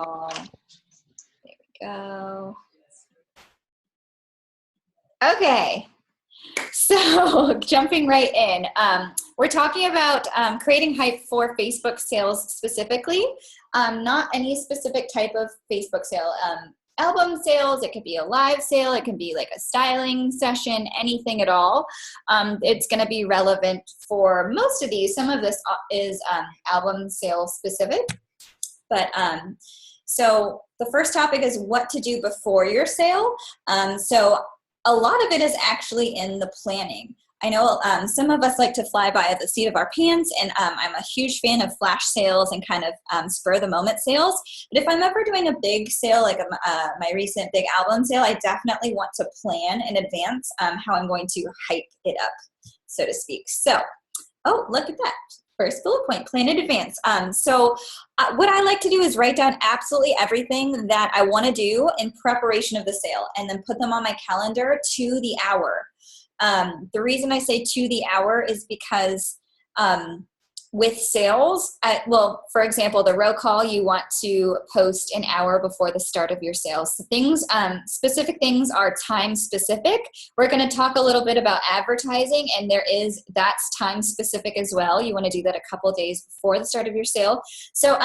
There we go. Okay, so jumping right in, we're talking about creating hype for Facebook sales specifically, not any specific type of Facebook sale. Album sales, it could be a live sale, it can be like a styling session, anything at all. It's going to be relevant for most of these. Some of this is album sale specific, but so the first topic is what to do before your sale. So a lot of it is actually in the planning. I know some of us like to fly by at the seat of our pants, and I'm a huge fan of flash sales and kind of spur-of-the-moment sales. But if I'm ever doing a big sale, like my recent big album sale, I definitely want to plan in advance how I'm going to hype it up, so to speak. So, oh, look at that. First bullet point, plan in advance. So what I like to do is write down absolutely everything that I want to do in preparation of the sale and then put them on my calendar to the hour. The reason I say to the hour is because with sales, well, for example, the row call, you want to post an hour before the start of your sales. So things, specific things are time specific. We're going to talk a little bit about advertising, and that's time specific as well. You want to do that a couple days before the start of your sale. So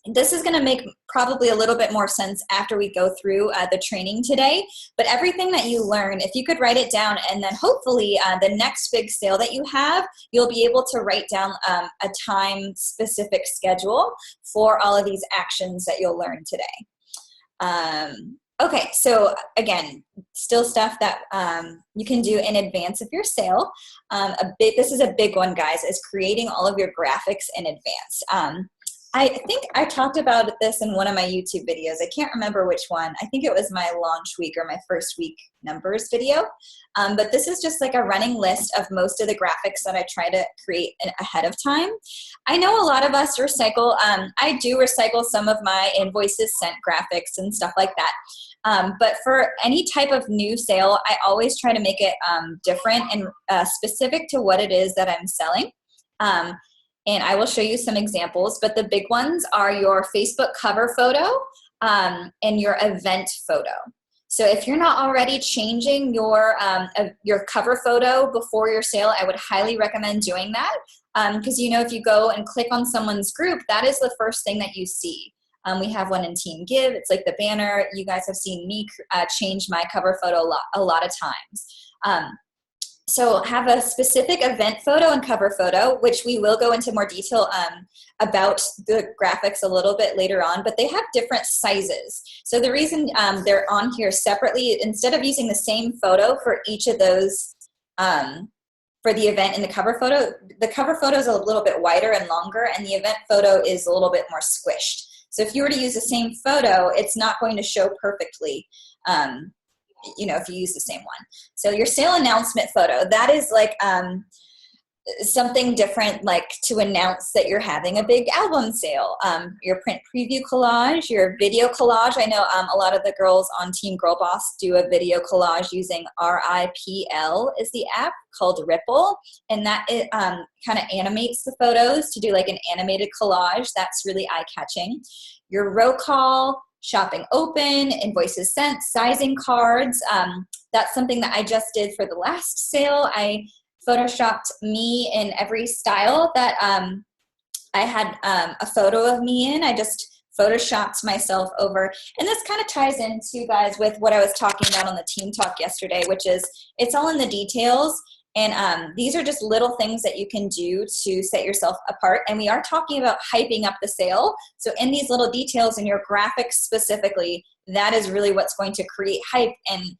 this is going to make probably a little bit more sense after we go through the training today. But everything that you learn, if you could write it down, and then hopefully the next big sale that you have, you'll be able to write down a time-specific schedule for all of these actions that you'll learn today. Okay, so again, still stuff that you can do in advance of your sale. This is a big one, guys, is creating all of your graphics in advance. I think I talked about this in one of my YouTube videos. I can't remember which one. I think it was my launch week or my first week numbers video. But this is just like a running list of most of the graphics that I try to create ahead of time. I know a lot of us recycle. I do recycle some of my invoices sent graphics and stuff like that. But for any type of new sale, I always try to make it different and specific to what it is that I'm selling. And I will show you some examples, but the big ones are your Facebook cover photo and your event photo. So if you're not already changing your cover photo before your sale, I would highly recommend doing that because, you know, if you go and click on someone's group, that is the first thing that you see. We have one in Team Give. It's like the banner. You guys have seen me change my cover photo a lot of times. So have a specific event photo and cover photo, which we will go into more detail about the graphics a little bit later on, but they have different sizes. So the reason they're on here separately, instead of using the same photo for each of those, for the event and the cover photo is a little bit wider and longer, and the event photo is a little bit more squished. So if you were to use the same photo, it's not going to show perfectly, you know, if you use the same one. So your sale announcement photo, that is like something different, like to announce that you're having a big album sale. Your print preview collage, your video collage. I know a lot of the girls on Team Girl Boss do a video collage using RIPL is the app called Ripple. And that it kind of animates the photos to do like an animated collage. That's really eye-catching. Your row call, shopping open, invoices sent, sizing cards. That's something that I just did for the last sale. I photoshopped me in every style that I had a photo of me in. I just photoshopped myself over. And this kind of ties into, guys, with what I was talking about on the Team Talk yesterday, which is it's all in the details. And these are just little things that you can do to set yourself apart. And we are talking about hyping up the sale. So in these little details in your graphics specifically, that is really what's going to create hype and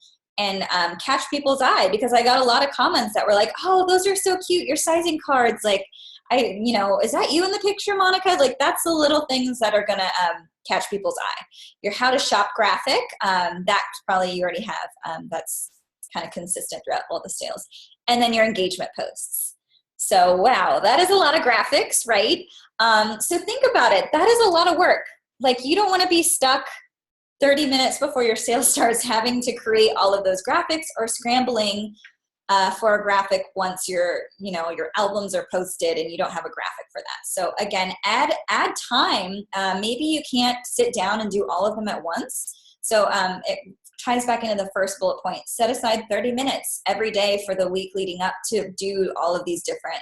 catch people's eye, because I got a lot of comments that were like, oh, those are so cute, your sizing cards. Like, you know, is that you in the picture, Monica? Like, that's the little things that are going to catch people's eye. Your how to shop graphic, that probably you already have. That's kind of consistent throughout all the sales. And then your engagement posts. So, wow, that is a lot of graphics, right? So think about it. That is a lot of work. Like, you don't want to be stuck 30 minutes before your sale starts having to create all of those graphics or scrambling for a graphic once your albums are posted and you don't have a graphic for that. So again, add time. Maybe you can't sit down and do all of them at once. So it ties back into the first bullet point. Set aside 30 minutes every day for the week leading up to do all of these different,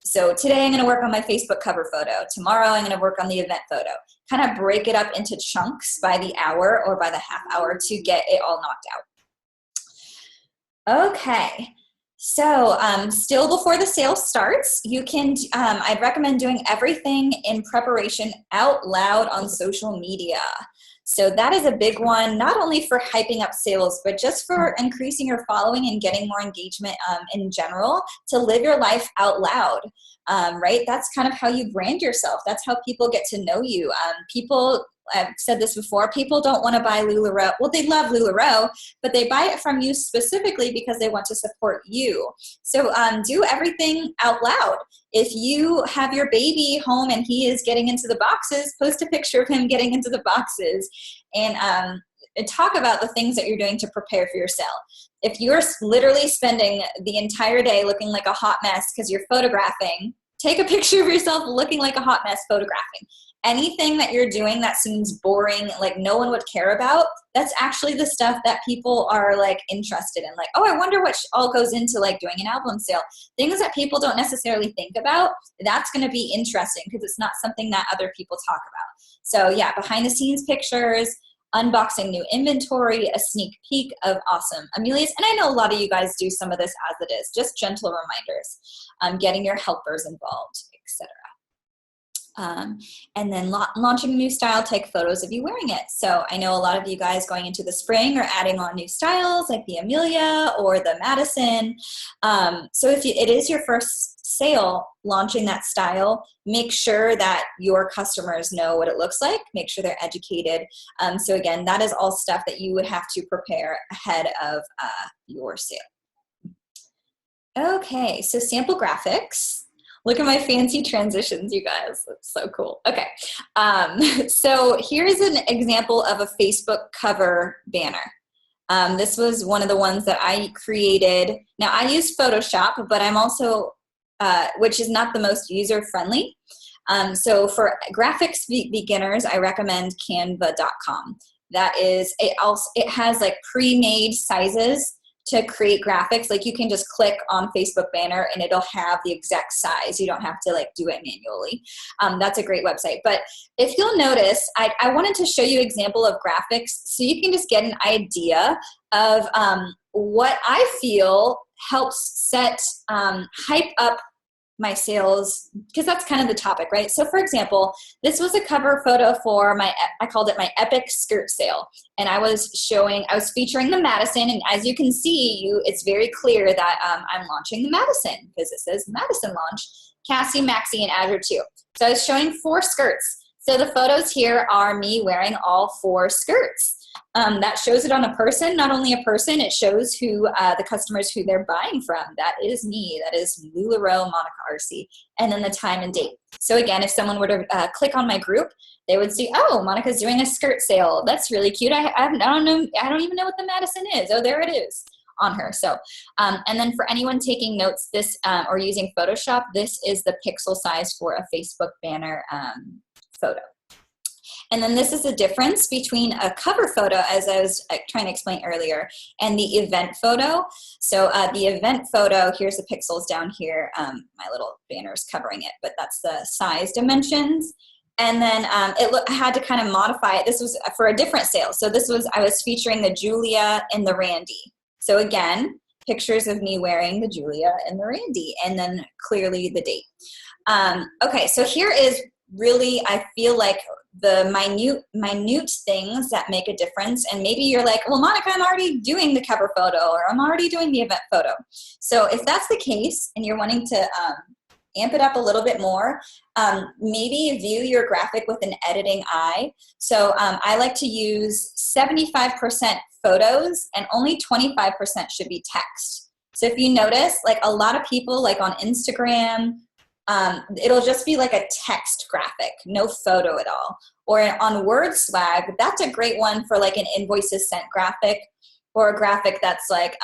so today I'm going to work on my Facebook cover photo. Tomorrow I'm going to work on the event photo. Kind of break it up into chunks by the hour or by the half hour to get it all knocked out. Okay, so still before the sale starts, you can, I'd recommend doing everything in preparation out loud on social media. So that is a big one, not only for hyping up sales, but just for increasing your following and getting more engagement in general, to live your life out loud, right? That's kind of how you brand yourself. That's how people get to know you. I've said this before, people don't want to buy LuLaRoe. Well, they love LuLaRoe, but they buy it from you specifically because they want to support you. So do everything out loud. If you have your baby home and he is getting into the boxes, post a picture of him getting into the boxes, and talk about the things that you're doing to prepare for your sale. If you're literally spending the entire day looking like a hot mess because you're photographing, take a picture of yourself looking like a hot mess photographing. Anything that you're doing that seems boring, like no one would care about, that's actually the stuff that people are like interested in. Like, oh, I wonder what all goes into like doing an album sale. Things that people don't necessarily think about, that's going to be interesting because it's not something that other people talk about. So yeah, behind the scenes pictures, unboxing new inventory, a sneak peek of awesome Amelia's. And I know a lot of you guys do some of this as it is, just gentle reminders, getting your helpers involved, etc. And then launching a new style, take photos of you wearing it. So I know a lot of you guys going into the spring are adding on new styles like the Amelia or the Madison. So if it is your first sale launching that style, make sure that your customers know what it looks like, make sure they're educated. So again, that is all stuff that you would have to prepare ahead of your sale. Okay, so sample graphics. Look at my fancy transitions, you guys. That's so cool. Okay, so here's an example of a Facebook cover banner. This was one of the ones that I created. Now, I use Photoshop, but I'm also, which is not the most user-friendly. So for graphics beginners, I recommend canva.com. That is, it has like pre-made sizes to create graphics. Like you can just click on Facebook banner and it'll have the exact size. You don't have to like do it manually. That's a great website. But if you'll notice, I wanted to show you an example of graphics so you can just get an idea of what I feel helps set, hype up my sales, because that's kind of the topic, right? So for example, this was a cover photo for I called it my epic skirt sale. And I was featuring the Madison, and as you can see, it's very clear that I'm launching the Madison, because it says Madison launch, Cassie, Maxie, and Azure 2. So I was showing 4 skirts. So the photos here are me wearing all 4 skirts. That shows it on a person, not only a person, it shows who the customers who they're buying from. That is me. That is LuLaRoe, Monica Arce, and then the time and date. So again, if someone were to click on my group, they would see, oh, Monica's doing a skirt sale. That's really cute. I don't know. I don't even know what the Madison is. Oh, there it is on her. So, and then for anyone taking notes, this or using Photoshop, this is the pixel size for a Facebook banner photo. And then this is the difference between a cover photo, as I was trying to explain earlier, and the event photo. So the event photo, here's the pixels down here. My little banner is covering it, but that's the size dimensions. And then I had to kind of modify it. This was for a different sale. So I was featuring the Julia and the Randy. So again, pictures of me wearing the Julia and the Randy, and then clearly the date. Okay, so here is really, I feel like, the minute things that make a difference. And maybe you're like, well, Monica, I'm already doing the cover photo, or I'm already doing the event photo. So if that's the case and you're wanting to amp it up a little bit more, maybe view your graphic with an editing eye. So I like to use 75% photos and only 25% should be text. So if you notice, like a lot of people, like on Instagram, it'll just be like a text graphic, no photo at all. Or on WordSwag, that's a great one for like an invoices sent graphic, or a graphic that's like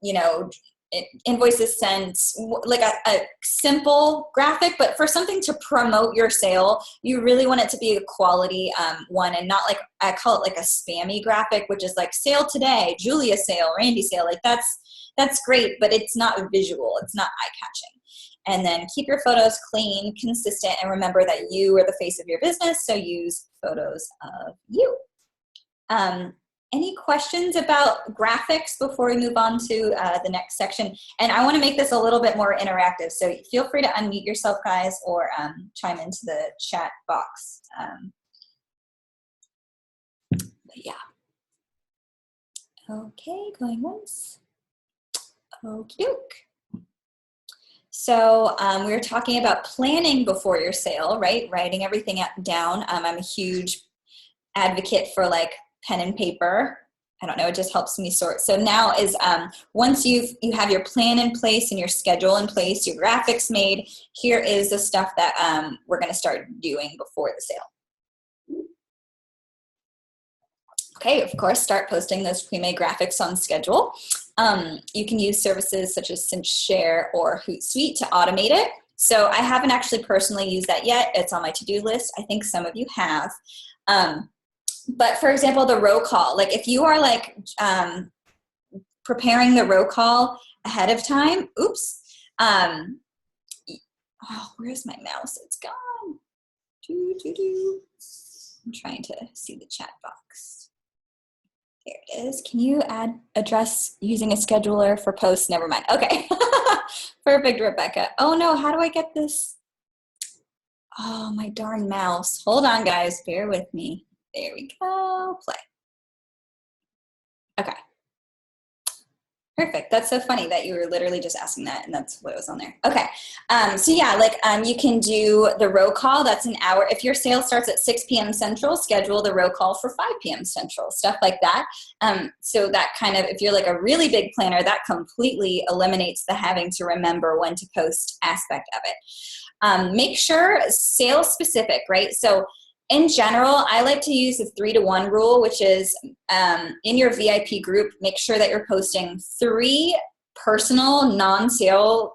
you know, invoices sent, like a simple graphic, but for something to promote your sale, you really want it to be a quality one, and not like, I call it like a spammy graphic, which is like sale today, Julia sale, Randy sale. Like that's great, but it's not visual. It's not eye-catching. And then keep your photos clean, consistent, and remember that you are the face of your business, so use photos of you. Any questions about graphics before we move on to the next section? And I want to make this a little bit more interactive, so feel free to unmute yourself, guys, or chime into the chat box. But yeah. Okay, going once. Okie doke. So we were talking about planning before your sale, right? Writing everything down. I'm a huge advocate for like pen and paper. I don't know, it just helps me sort. So now is once you have your plan in place and your schedule in place, your graphics made, here is the stuff that we're going to start doing before the sale. Okay, of course, start posting those pre-made graphics on schedule. You can use services such as Share or Hootsuite to automate it. So I haven't actually personally used that yet. It's on my to-do list. I think some of you have. But for example, the row call, like if you are like preparing the row call ahead of time, oops. Oh, where's my mouse? It's gone. I'm trying to see the chat box. There it is. Can you address using a scheduler for posts? Never mind. Okay. Perfect, Rebecca. Oh no, how do I get this? Oh, my darn mouse. Hold on, guys. Bear with me. There we go, play. Okay. Perfect. That's so funny that you were literally just asking that, and that's what was on there. Okay. So yeah, like you can do the row call. That's an hour. If your sale starts at 6 p.m. Central, schedule the row call for 5 p.m. Central, stuff like that. So that kind of, if you're like a really big planner, that completely eliminates the having to remember when to post aspect of it. Make sure sale specific, right? So in general, I like to use the 3-to-1 rule, which is in your VIP group, make sure that you're posting 3 personal, non-sales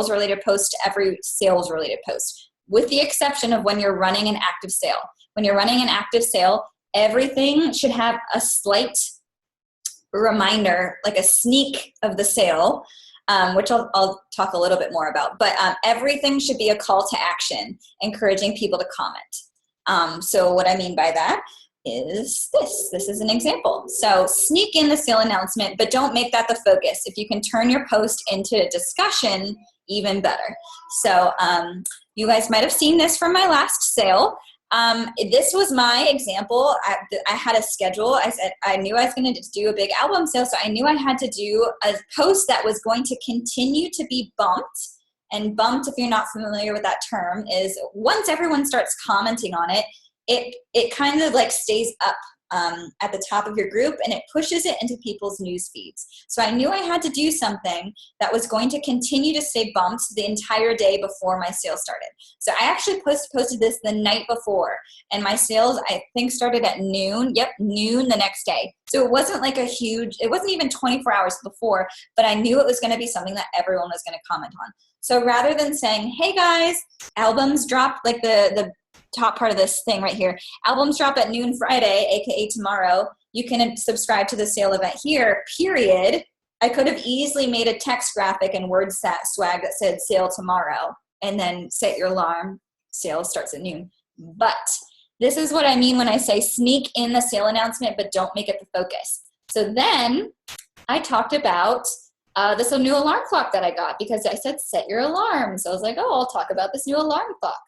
related posts to every sales related post, with the exception of when you're running an active sale. When you're running an active sale, everything should have a slight reminder, like a sneak of the sale, which I'll talk a little bit more about. But everything should be a call to action, encouraging people to comment. So what I mean by that is this. This is an example. So sneak in the sale announcement, but don't make that the focus. If you can turn your post into a discussion, even better. So you guys might have seen this from my last sale. This was my example. I had a schedule. I said I knew I was going to do a big album sale, so I knew I had to do a post that was going to continue to be bumped. And bumped, if you're not familiar with that term, is once everyone starts commenting on it, it kind of like stays up at the top of your group, and it pushes it into people's news feeds. So I knew I had to do something that was going to continue to stay bumped the entire day before my sale started. So I actually posted this the night before, and my sales, I think, started at noon. Yep, noon the next day. So it wasn't like it wasn't even 24 hours before, but I knew it was going to be something that everyone was going to comment on. So rather than saying, hey guys, albums drop, like the top part of this thing right here, albums drop at noon Friday, aka tomorrow, you can subscribe to the sale event here, period. I could have easily made a text graphic and word swag that said sale tomorrow, and then set your alarm, sale starts at noon. But this is what I mean when I say sneak in the sale announcement, but don't make it the focus. So then I talked about this new alarm clock that I got, because I said set your alarm. So I was like, oh, I'll talk about this new alarm clock.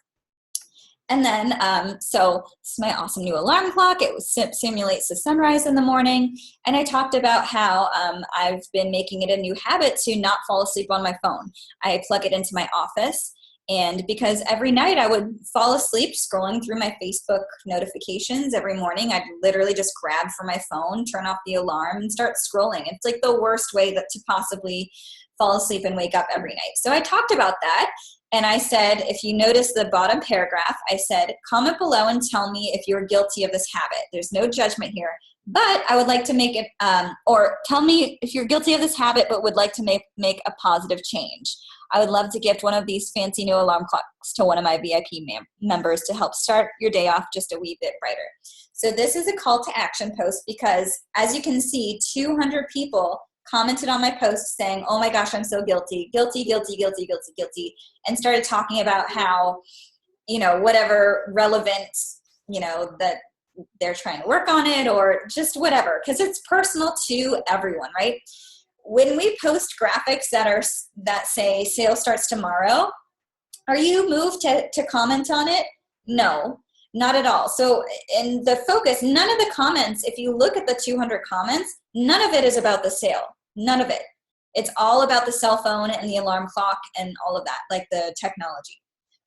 And then, so this is my awesome new alarm clock. It simulates the sunrise in the morning. And I talked about how I've been making it a new habit to not fall asleep on my phone. I plug it into my office. And because every night I would fall asleep scrolling through my Facebook notifications every morning, I'd literally just grab for my phone, turn off the alarm, and start scrolling. It's like the worst way to possibly fall asleep and wake up every night. So I talked about that. And I said, if you notice the bottom paragraph, I said, comment below and tell me if you're guilty of this habit. There's no judgment here. But I would like to make it, or tell me if you're guilty of this habit but would like to make a positive change. I would love to gift one of these fancy new alarm clocks to one of my VIP members to help start your day off just a wee bit brighter. So this is a call to action post because, as you can see, 200 people commented on my post saying, oh my gosh, I'm so guilty, guilty, guilty, guilty, guilty, guilty, and started talking about how, whatever relevant, that they're trying to work on it or just whatever, because it's personal to everyone, right? When we post graphics that say sale starts tomorrow, are you moved to comment on it? No, not at all. So in the focus, none of the comments, if you look at the 200 comments, none of it is about the sale. None of it. It's all about the cell phone and the alarm clock and all of that, like the technology.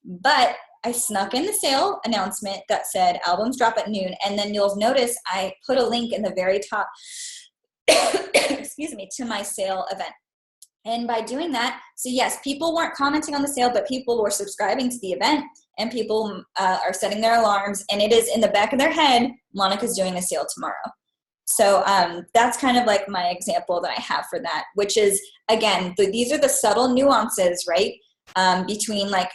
But I snuck in the sale announcement that said albums drop at noon, and then you'll notice I put a link in the very top excuse me, to my sale event. And by doing that, so yes, people weren't commenting on the sale, but people were subscribing to the event, and people are setting their alarms, and it is in the back of their head, Monica's doing a sale tomorrow. So that's kind of like my example that I have for that, which is, again, these are the subtle nuances, right, between like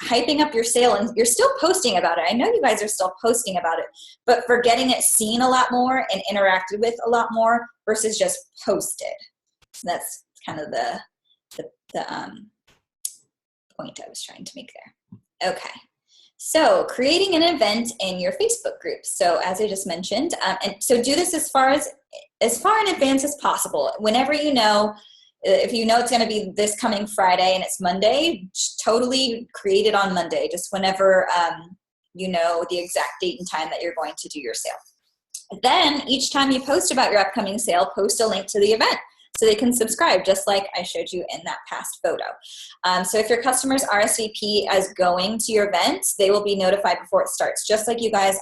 hyping up your sale, and you're still posting about it. I know you guys are still posting about it, but for getting it seen a lot more and interacted with a lot more versus just posted. So that's kind of the point I was trying to make there. Okay. So creating an event in your Facebook group. So as I just mentioned, and so do this as far in advance as possible. Whenever if you know it's going to be this coming Friday and it's Monday, totally create it on Monday, just whenever you know the exact date and time that you're going to do your sale. Then each time you post about your upcoming sale, post a link to the event so they can subscribe, just like I showed you in that past photo. So if your customers RSVP as going to your event, they will be notified before it starts. Just like you guys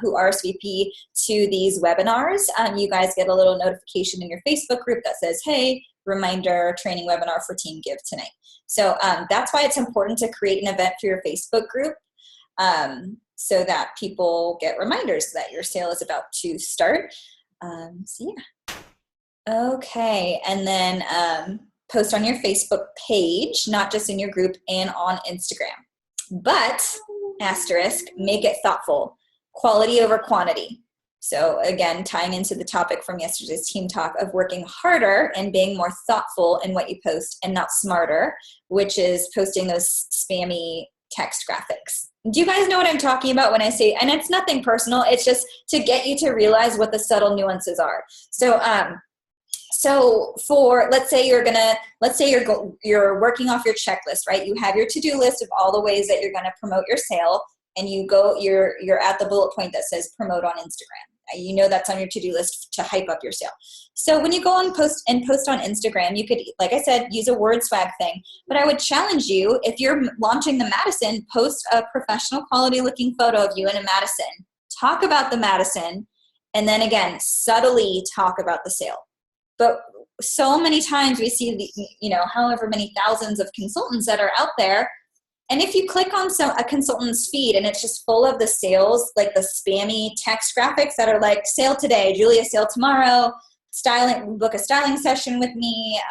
who RSVP to these webinars, you guys get a little notification in your Facebook group that says, hey, reminder, training webinar for Team Give tonight. So that's why it's important to create an event for your Facebook group so that people get reminders that your sale is about to start. So yeah. Okay, and then post on your Facebook page, not just in your group, and on Instagram. But, asterisk, make it thoughtful. Quality over quantity. So again, tying into the topic from yesterday's team talk of working harder and being more thoughtful in what you post and not smarter, which is posting those spammy text graphics. Do you guys know what I'm talking about when I say, and it's nothing personal, it's just to get you to realize what the subtle nuances are. So for, let's say you're you're working off your checklist, right? You have your to-do list of all the ways that you're going to promote your sale, and you're at the bullet point that says promote on Instagram. You know that's on your to-do list to hype up your sale. So when you go on post on Instagram, you could, like I said, use a word swag thing. But I would challenge you, if you're launching the Madison, post a professional quality looking photo of you in a Madison. Talk about the Madison, and then again, subtly talk about the sale. But so many times we see however many thousands of consultants that are out there. And if you click on a consultant's feed and it's just full of the sales, like the spammy text graphics that are like sale today, Julia sale tomorrow, book a styling session with me,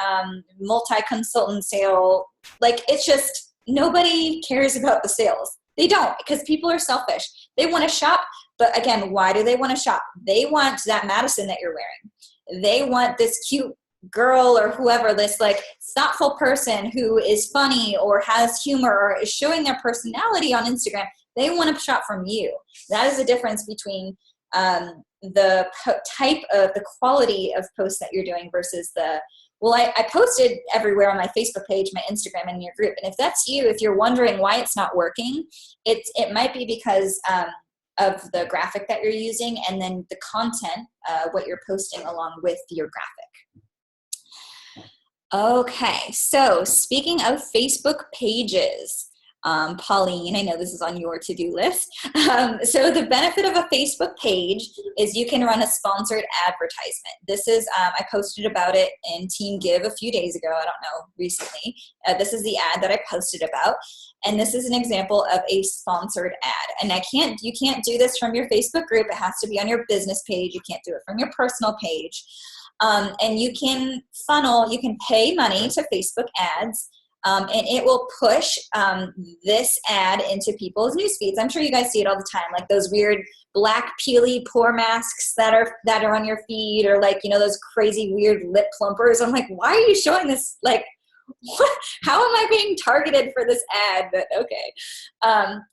multi-consultant sale. Like, it's just, nobody cares about the sales. They don't, because people are selfish. They want to shop. But again, why do they want to shop? They want that Madison that you're wearing. They want this cute girl or whoever, this like thoughtful person who is funny or has humor or is showing their personality on Instagram. They want to shop from you. That is the difference between the type of the quality of posts that you're doing versus I posted everywhere on my Facebook page, my Instagram, and your group. And if that's you, if you're wondering why it's not working, it might be because of the graphic that you're using, and then the content, what you're posting along with your graphic. Okay, so speaking of Facebook pages, Pauline, I know this is on your to-do list. So the benefit of a Facebook page is you can run a sponsored advertisement. This is, I posted about it in Team Give a few days ago, I don't know, recently. This is the ad that I posted about. And this is an example of a sponsored ad. And you can't do this from your Facebook group. It has to be on your business page. You can't do it from your personal page. And you can pay money to Facebook ads. And it will push this ad into people's news feeds. I'm sure you guys see it all the time, like those weird black peely pore masks that are on your feed, or like, you know, those crazy weird lip plumpers. I'm like, why are you showing this? Like, what? How am I being targeted for this ad? But okay.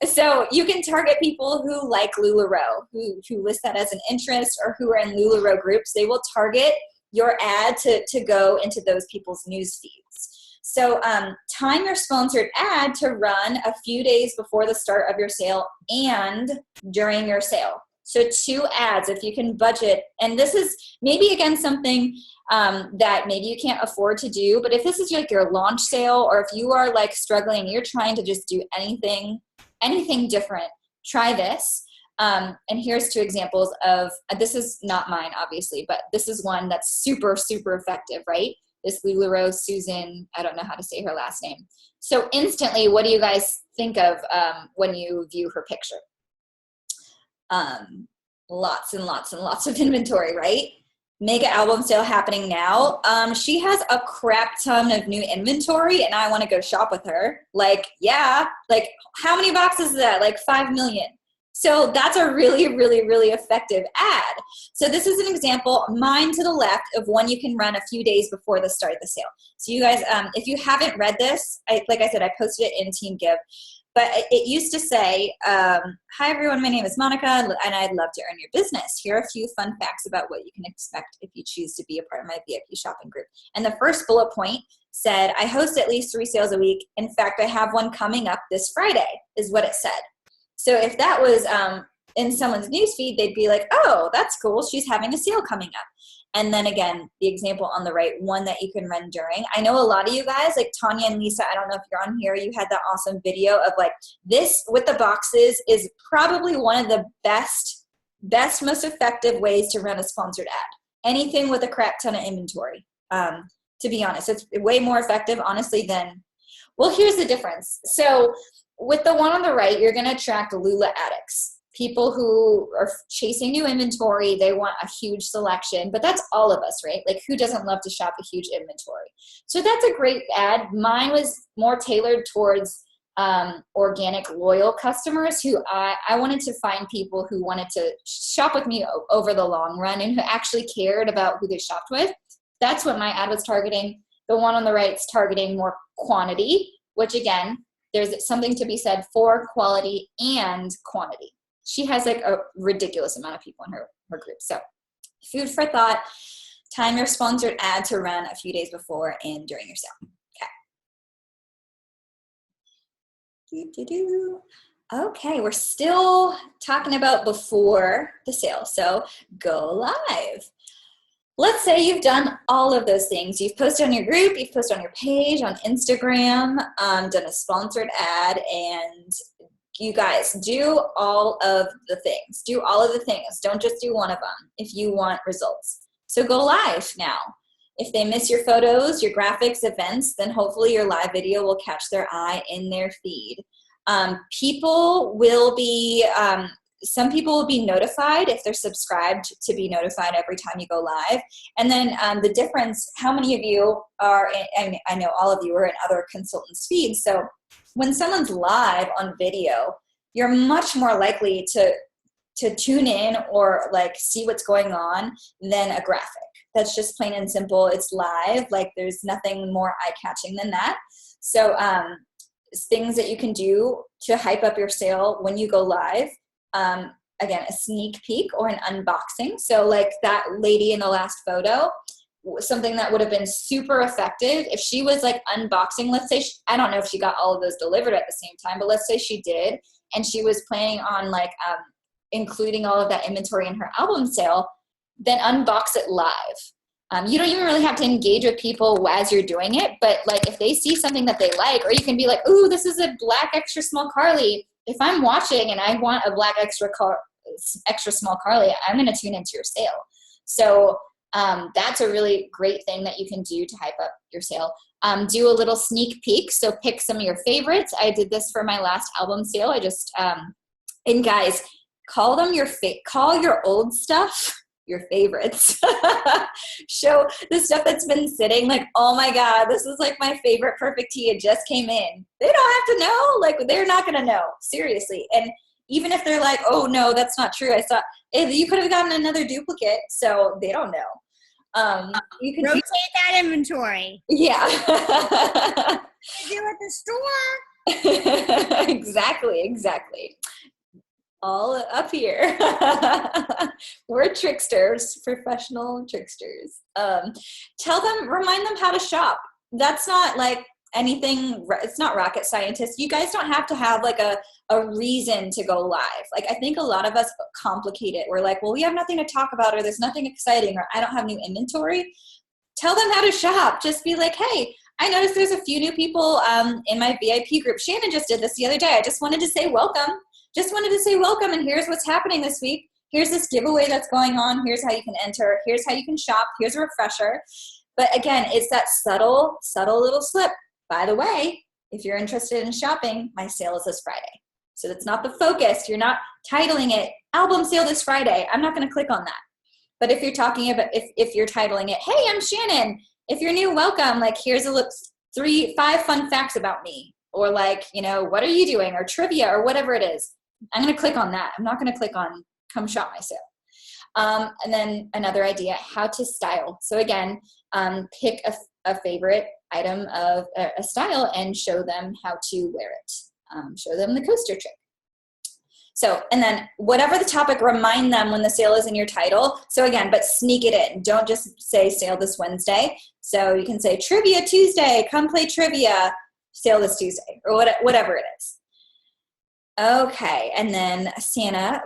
So you can target people who like LuLaRoe, who list that as an interest, or who are in LuLaRoe groups. They will target your ad to go into those people's news feeds. So time your sponsored ad to run a few days before the start of your sale and during your sale. So 2 ads, if you can budget, and this is maybe, again, something that maybe you can't afford to do, but if this is like your launch sale, or if you are like struggling, you're trying to just do anything different, try this. And here's 2 examples of, this is not mine, obviously, but this is one that's super, super effective, right? This LuLaRoe Susan, I don't know how to say her last name. So instantly, what do you guys think of when you view her picture? Lots and lots and lots of inventory, right? Mega album sale happening now. She has a crap ton of new inventory, and I want to go shop with her. Like, yeah, like how many boxes is that? Like 5 million. So that's a really, really, really effective ad. So this is an example, mine to the left, of one you can run a few days before the start of the sale. So you guys, if you haven't read this, like I said, I posted it in Team Give. But it used to say, hi everyone, my name is Monica, and I'd love to earn your business. Here are a few fun facts about what you can expect if you choose to be a part of my VIP shopping group. And the first bullet point said, I host at least 3 sales a week. In fact, I have one coming up this Friday, is what it said. So if that was in someone's newsfeed, they'd be like, oh, that's cool, she's having a sale coming up. And then again, the example on the right, one that you can run during. I know a lot of you guys, like Tanya and Lisa, I don't know if you're on here, you had that awesome video of like, this with the boxes is probably one of the best, most effective ways to run a sponsored ad. Anything with a crap ton of inventory, to be honest. It's way more effective, honestly, than, well, here's the difference. So with the one on the right, you're gonna attract Lula addicts. People who are chasing new inventory, they want a huge selection, but that's all of us, right? Like, who doesn't love to shop a huge inventory? So that's a great ad. Mine was more tailored towards organic, loyal customers who I wanted to find people who wanted to shop with me over the long run and who actually cared about who they shopped with. That's what my ad was targeting. The one on the right is targeting more quantity, which again, there's something to be said for quality and quantity. She has like a ridiculous amount of people in her group. So food for thought, time your sponsored ad to run a few days before and during your sale. Okay. Okay, we're still talking about before the sale. So go live. Let's say you've done all of those things. You've posted on your group, you've posted on your page, on Instagram, done a sponsored ad, and you guys, do all of the things. Do all of the things. Don't just do one of them if you want results. So go live now. If they miss your photos, your graphics, events, then hopefully your live video will catch their eye in their feed. People will be, some people will be notified if they're subscribed to be notified every time you go live. And then the difference, how many of you are, I know all of you are in other consultants' feeds, so when someone's live on video, you're much more likely to tune in or like see what's going on than a graphic. That's just plain and simple. It's live. Like, there's nothing more eye-catching than that. So things that you can do to hype up your sale when you go live. Again, a sneak peek or an unboxing. So like that lady in the last photo, something that would have been super effective if she was like unboxing, let's say, I don't know if she got all of those delivered at the same time, but let's say she did, and she was planning on like including all of that inventory in her album sale, then unbox it live. You don't even really have to engage with people as you're doing it, but like if they see something that they like, or you can be like, ooh, this is a black extra small Carly. If I'm watching and I want a black extra small Carly, I'm going to tune into your sale. So that's a really great thing that you can do to hype up your sale. Do a little sneak peek. So pick some of your favorites. I did this for my last album sale. I just, and guys, call your old stuff your favorites. Show the stuff that's been sitting, like, oh my God, this is like my favorite perfect tee. It just came in. They don't have to know. Like, they're not going to know, seriously. And even if they're like, oh no, that's not true. You could have gotten another duplicate, so they don't know. You can rotate that inventory. Yeah. Do at the store. Exactly. All up here. We're tricksters, professional tricksters. Remind them how to shop. That's not like anything, it's not rocket scientist. You guys don't have to have like a reason to go live. Like, I think a lot of us complicate it. We're like, well, we have nothing to talk about, or there's nothing exciting, or I don't have new inventory. Tell them how to shop. Just be like, hey, I noticed there's a few new people in my VIP group. Shannon just did this the other day. I just wanted to say welcome. And here's what's happening this week. Here's this giveaway that's going on. Here's how you can enter. Here's how you can shop. Here's a refresher. But again, it's that subtle little slip. By the way, if you're interested in shopping, my sale is this Friday. So that's not the focus. You're not titling it album sale this Friday. I'm not going to click on that. But if you're talking about, if you're titling it, hey, I'm Shannon. If you're new, welcome. Like, here's a 5 fun facts about me. Or like, what are you doing? Or trivia, or whatever it is. I'm going to click on that. I'm not going to click on come shop my sale. And then another idea, how to style. So again, pick a favorite item of a style and show them how to wear it. Show them the coaster trick. So, and then whatever the topic, remind them when the sale is in your title. So again, but sneak it in. Don't just say sale this Wednesday. So you can say Trivia Tuesday, come play trivia, sale this Tuesday, or whatever it is. Okay, and then Santa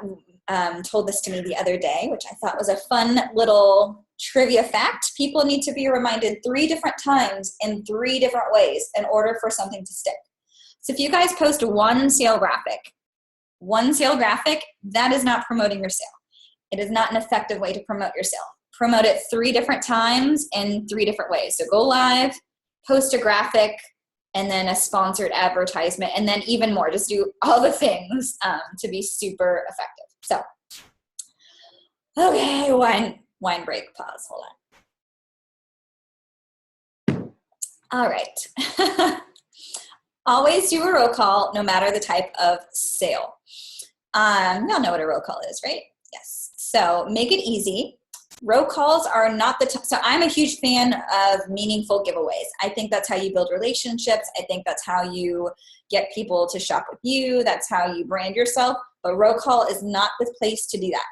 told this to me the other day, which I thought was a fun little trivia fact. People need to be reminded 3 different times in 3 different ways in order for something to stick. So if you guys post one sale graphic, that is not promoting your sale. It is not an effective way to promote your sale. Promote it 3 different times in 3 different ways. So go live, post a graphic, and then a sponsored advertisement, and then even more. Just do all the things to be super effective. So, okay, wine break, pause, hold on. All right. Always do a roll call, no matter the type of sale. Y'all know what a roll call is, right? Yes. So make it easy. Roll calls are not so I'm a huge fan of meaningful giveaways. I think that's how you build relationships. I think that's how you get people to shop with you. That's how you brand yourself. But roll call is not the place to do that.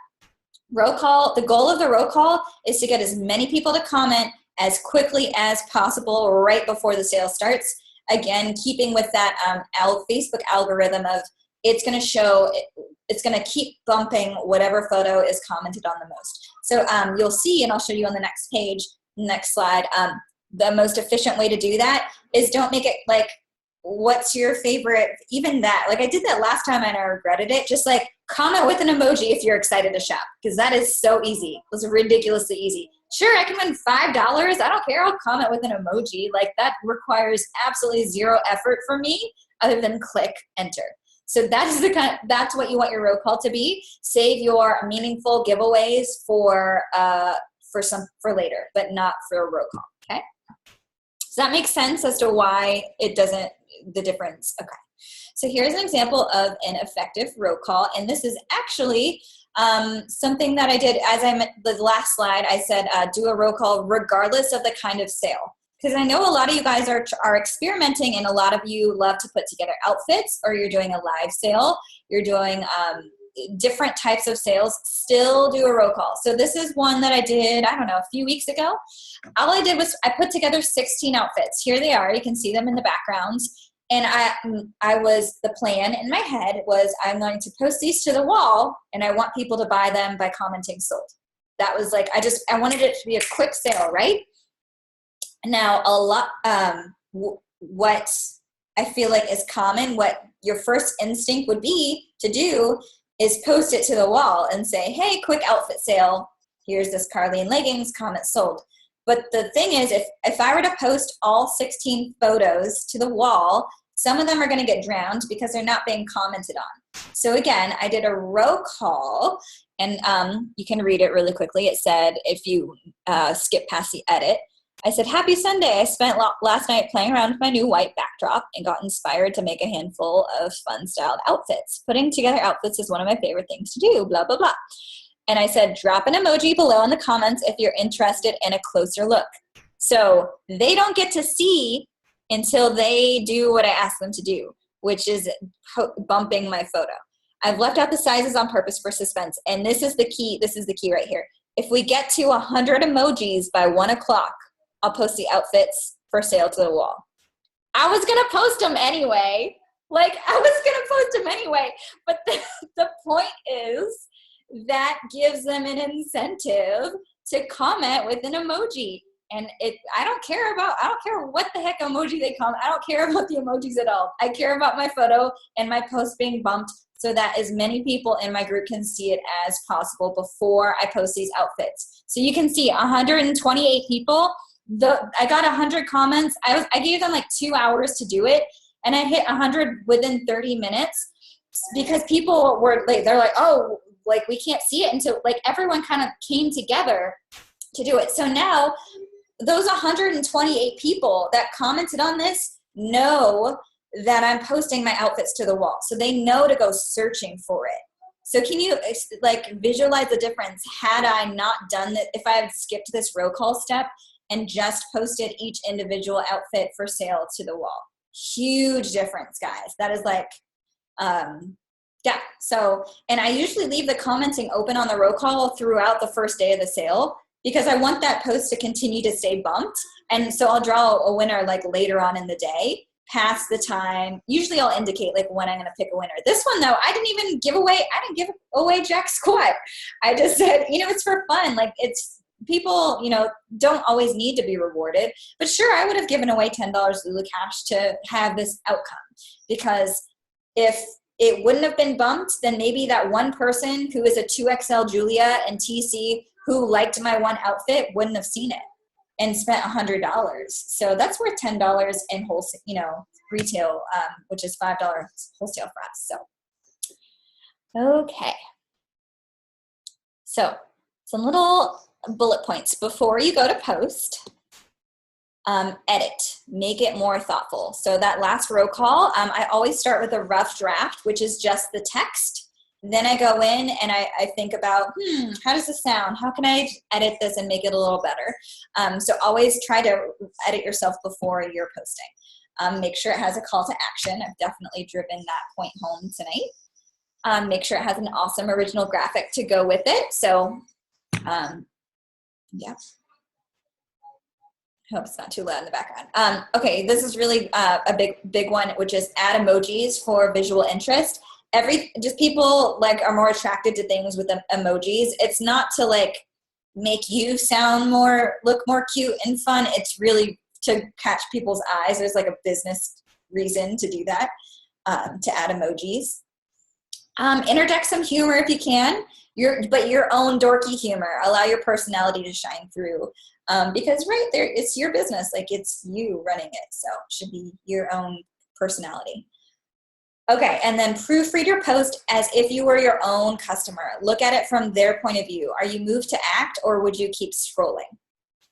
Roll call, the goal of the roll call is to get as many people to comment as quickly as possible right before the sale starts. Again, keeping with that Facebook algorithm of it's going to keep bumping whatever photo is commented on the most. So you'll see, and I'll show you on the next page, next slide, the most efficient way to do that is don't make it like, what's your favorite, even that. Like I did that last time and I regretted it. Just like comment with an emoji if you're excited to shop, because that is so easy. It was ridiculously easy. Sure, I can win $5. I don't care. I'll comment with an emoji. Like that requires absolutely 0 effort for me other than click enter. So that's what you want your roll call to be. Save your meaningful giveaways for later, but not for a roll call. Okay. Does that make sense as to why it doesn't, the difference? Okay. So here's an example of an effective roll call. And this is actually something that I did the last slide. I said, do a roll call regardless of the kind of sale. Because I know a lot of you guys are experimenting, and a lot of you love to put together outfits, or you're doing a live sale, you're doing different types of sales. Still do a roll call. So this is one that I did, I don't know, a few weeks ago. All I did was I put together 16 outfits. Here they are. You can see them in the backgrounds. And the plan in my head was I'm going to post these to the wall, and I want people to buy them by commenting sold. that was like, I wanted it to be a quick sale, right? Now, what I feel like is common, what your first instinct would be to do is post it to the wall and say, hey, quick outfit sale. Here's this Carleen leggings, comment sold. But the thing is, if I were to post all 16 photos to the wall, some of them are going to get drowned because they're not being commented on. So again, I did a row call, and you can read it really quickly. It said, if you skip past the edit, I said, happy Sunday. I spent last night playing around with my new white backdrop and got inspired to make a handful of fun styled outfits. Putting together outfits is one of my favorite things to do, blah, blah, blah. And I said, drop an emoji below in the comments if you're interested in a closer look. So they don't get to see until they do what I ask them to do, which is bumping my photo. I've left out the sizes on purpose for suspense. And this is the key. This is the key right here. If we get to 100 emojis by 1 o'clock, I'll post the outfits for sale to the wall. I was going to post them anyway. But the point is that gives them an incentive to comment with an emoji. And I don't care what the heck emoji they comment. I don't care about the emojis at all. I care about my photo and my post being bumped so that as many people in my group can see it as possible before I post these outfits. So you can see 128 people. I got 100 comments. I gave them like 2 hours to do it, and I hit 100 within 30 minutes because people were like, they're like, oh, like we can't see it until like everyone kind of came together to do it. So now those 128 people that commented on this know that I'm posting my outfits to the wall. So they know to go searching for it. So can you like visualize the difference had I not done that, if I had skipped this roll call step and just posted each individual outfit for sale to the wall? Huge difference, guys. That is like, yeah. So, and I usually leave the commenting open on the roll call throughout the first day of the sale because I want that post to continue to stay bumped. And so I'll draw a winner like later on in the day, past the time. Usually I'll indicate like when I'm going to pick a winner. This one though, I didn't give away jack squat. I just said, it's for fun. Like it's, people, don't always need to be rewarded, but sure, I would have given away $10 Lula cash to have this outcome, because if it wouldn't have been bumped, then maybe that one person who is a 2XL Julia and TC who liked my one outfit wouldn't have seen it and spent $100. So that's worth $10 in wholesale, retail, which is $5 wholesale for us. So, okay. So some little bullet points before you go to post. Edit, make it more thoughtful. So that last row call, I always start with a rough draft, which is just the text. Then I go in and I think about, how does this sound? How can I edit this and make it a little better? So always try to edit yourself before you're posting. Make sure it has a call to action. I've definitely driven that point home tonight. Make sure it has an awesome original graphic to go with it. So, yeah. I hope it's not too loud in the background. Okay, this is really a big one, which is add emojis for visual interest. Just people like are more attracted to things with emojis. It's not to like make you look more cute and fun. It's really to catch people's eyes. There's like a business reason to do that, to add emojis. Interject some humor if you can, but your own dorky humor. Allow your personality to shine through, because right there, it's your business. Like it's you running it, so it should be your own personality. Okay, and then proofread your post as if you were your own customer. Look at it from their point of view. Are you moved to act, or would you keep scrolling?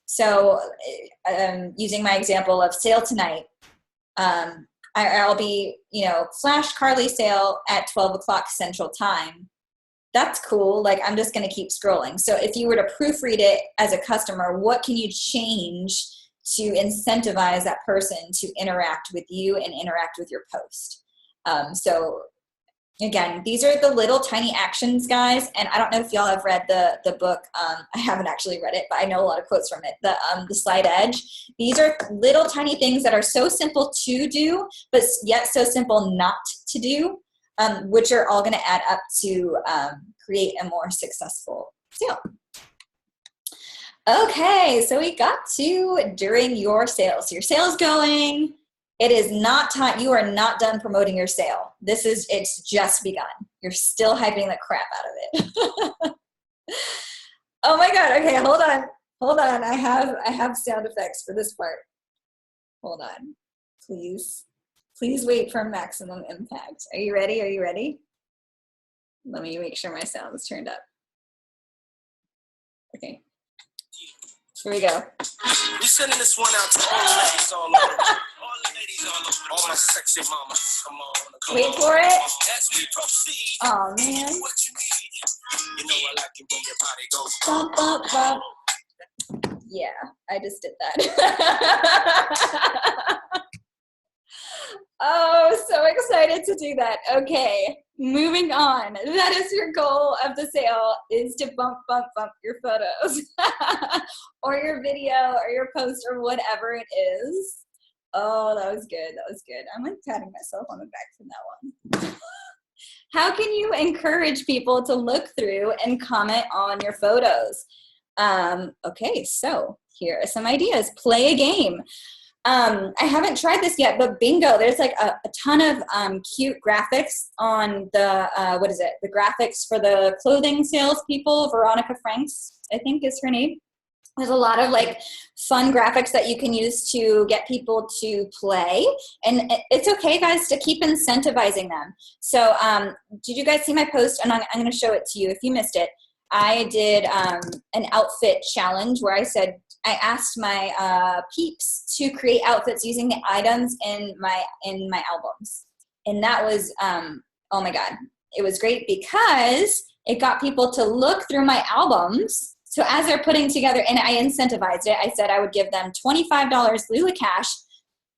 So using my example of sale tonight, I'll be, flash Carly sale at 12 o'clock Central Time. That's cool. Like, I'm just going to keep scrolling. So if you were to proofread it as a customer, what can you change to incentivize that person to interact with you and interact with your post? So again, these are the little tiny actions, guys. And I don't know if y'all have read the book. I haven't actually read it, but I know a lot of quotes from it. The Slight Edge. These are little tiny things that are so simple to do, but yet so simple not to do, which are all going to add up to create a more successful sale. Okay, so we got to during your sales. So your sale's going. It is not time. You are not done promoting your sale. It's just begun. You're still hyping the crap out of it. Oh my God. Okay, hold on. Hold on. I have sound effects for this part. Hold on. Please wait for maximum impact. Are you ready? Are you ready? Let me make sure my sound is turned up. Okay. Here we go. We're sending this one out to all the ladies all over. All the ladies all over. All my sexy mamas. Come on. Wait for it. As we proceed. Oh man. What you need. You know I like it when your body goes. Bump, bump, bump. Yeah, I just did that. Oh, so excited to do that. Okay, moving on. That is your goal of the sale, is to bump your photos or your video or your post or whatever it is. Oh, that was good. That was good. I'm like patting myself on the back from that one. How can you encourage people to look through and comment on your photos? Okay, so here are some ideas. Play a game. I haven't tried this yet, but bingo, there's like a ton of cute graphics on the, the graphics for the clothing salespeople. Veronica Franks, I think is her name. There's a lot of like fun graphics that you can use to get people to play. And it's okay, guys, to keep incentivizing them. So did you guys see my post? And I'm going to show it to you if you missed it. I did an outfit challenge where I asked my peeps to create outfits using the items in my albums. And that was, oh my God, it was great because it got people to look through my albums. So as they're putting together, and I incentivized it, I said I would give them $25 Lula cash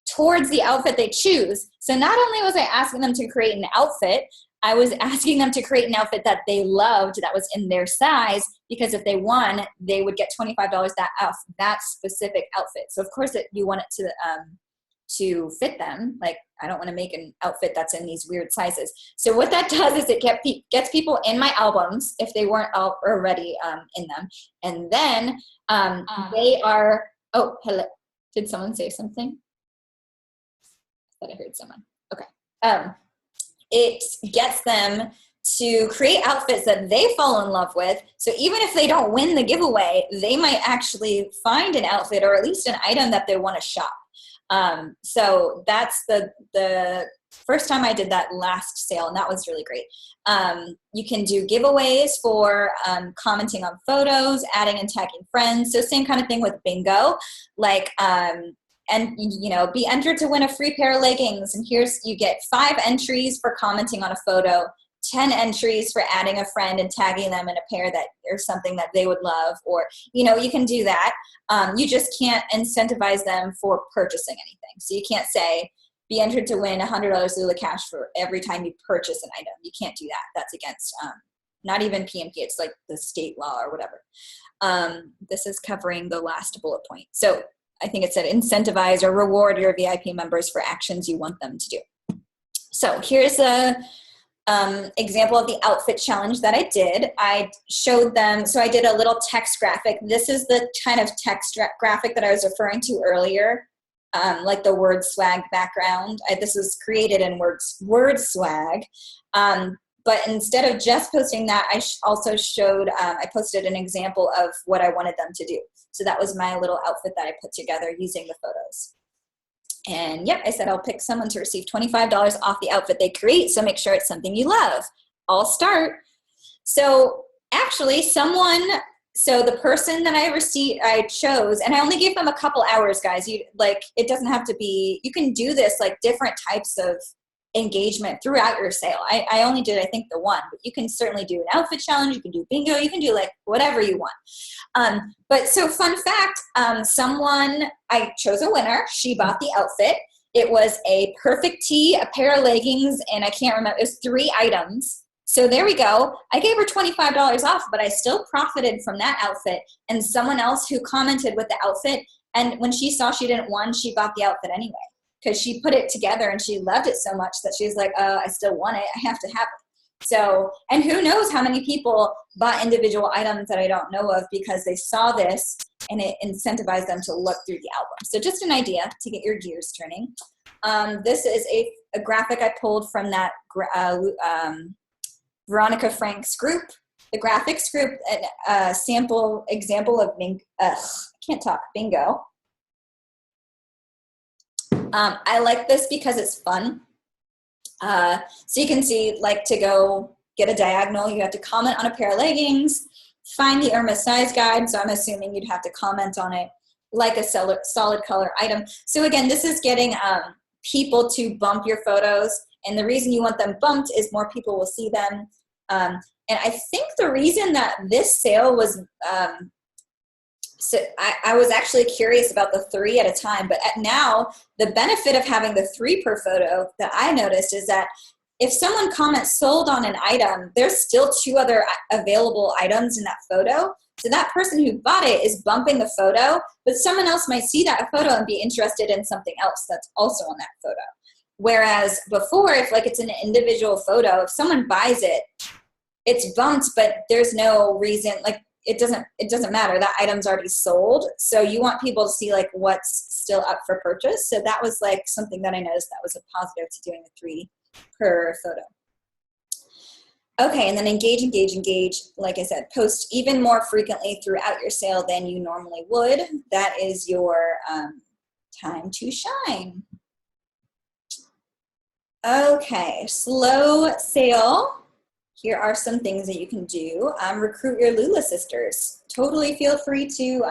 towards the outfit they choose. So not only was I asking them to create an outfit, I was asking them to create an outfit that they loved that was in their size, because if they won, they would get $25 off that specific outfit. So of course you want it to fit them. Like, I don't want to make an outfit that's in these weird sizes. So what that does is it gets people in my albums if they weren't already in them. And then they are, oh, hello. Did someone say something? I thought I heard someone. Okay. It gets them to create outfits that they fall in love with. So even if they don't win the giveaway, they might actually find an outfit or at least an item that they want to shop. So that's the first time I did that last sale, and that was really great. You can do giveaways for commenting on photos, adding and tagging friends. So same kind of thing with bingo, like, and be entered to win a free pair of leggings. And you get 5 entries for commenting on a photo, 10 entries for adding a friend and tagging them in a pair that or something that they would love, or you can do that. You just can't incentivize them for purchasing anything. So you can't say be entered to win $100 Lula cash for every time you purchase an item. You can't do that. That's against not even PMP. It's like the state law or whatever. This is covering the last bullet point. So I think it said incentivize or reward your VIP members for actions you want them to do. So here's a example of the outfit challenge that I did. I showed them, so I did a little text graphic. This is the kind of text graphic that I was referring to earlier, like the word swag background. This was created in word swag. But instead of just posting that, I also showed, I posted an example of what I wanted them to do. So that was my little outfit that I put together using the photos. And yep, I said I'll pick someone to receive $25 off the outfit they create, so make sure it's something you love. I'll start. So actually so the person that I chose, and I only gave them a couple hours, guys. It doesn't have to be, you can do this like different types of engagement throughout your sale. I only did, I think, the one, but you can certainly do an outfit challenge, you can do bingo, you can do like whatever you want. But so fun fact, I chose a winner. She bought the outfit. It was a perfect tee, a pair of leggings, and I can't remember, it was 3 items. So there we go. I gave her $25 off, but I still profited from that outfit. And someone else who commented with the outfit, and when she saw she didn't win, she bought the outfit anyway, because she put it together and she loved it so much that she was like, I still want it. I have to have it. So, and who knows how many people bought individual items that I don't know of because they saw this and it incentivizes them to look through the album. So just an idea to get your gears turning. This is a graphic I pulled from that Veronica Frank's group, the graphics group, a sample example of bingo. I like this because it's fun. So you can see, like, to go get a diagonal, you have to comment on a pair of leggings, find the Irma size guide, so I'm assuming you'd have to comment on it, like a solid color item. So again, this is getting people to bump your photos, and the reason you want them bumped is more people will see them. And I think the reason that this sale was, so I was actually curious about the 3 at a time, but now the benefit of having the 3 per photo that I noticed is that if someone comments sold on an item, there's still 2 other available items in that photo. So that person who bought it is bumping the photo, but someone else might see that photo and be interested in something else that's also on that photo. Whereas before, if like it's an individual photo, if someone buys it, it's bumped, but there's no reason, like it doesn't matter. That item's already sold. So you want people to see like what's still up for purchase. So that was like something that I noticed that was a positive to doing the 3 per photo. Okay, and then engage. Like I said, post even more frequently throughout your sale than you normally would. That is your time to shine. Okay, slow sale. Here are some things that you can do. Recruit your Lula sisters. Totally feel free to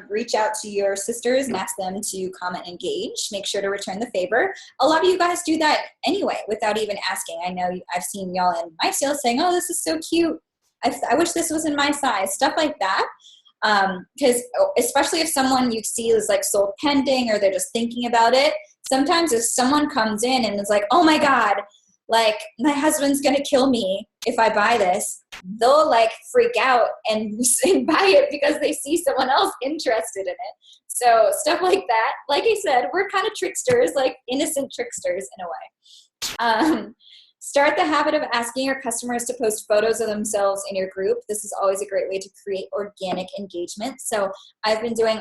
reach out to your sisters and ask them to comment and engage. Make sure to return the favor. A lot of you guys do that anyway without even asking. I know I've seen y'all in my sales saying, oh, this is so cute. I wish this was in my size. Stuff like that. Because especially if someone you see is like sold pending or they're just thinking about it, sometimes if someone comes in and is like, oh my God, like my husband's gonna kill me if I buy this, they'll like freak out and buy it because they see someone else interested in it. So stuff like that. Like I said, we're kind of tricksters, like innocent tricksters in a way. Start the habit of asking your customers to post photos of themselves in your group. This is always a great way to create organic engagement. So I've been doing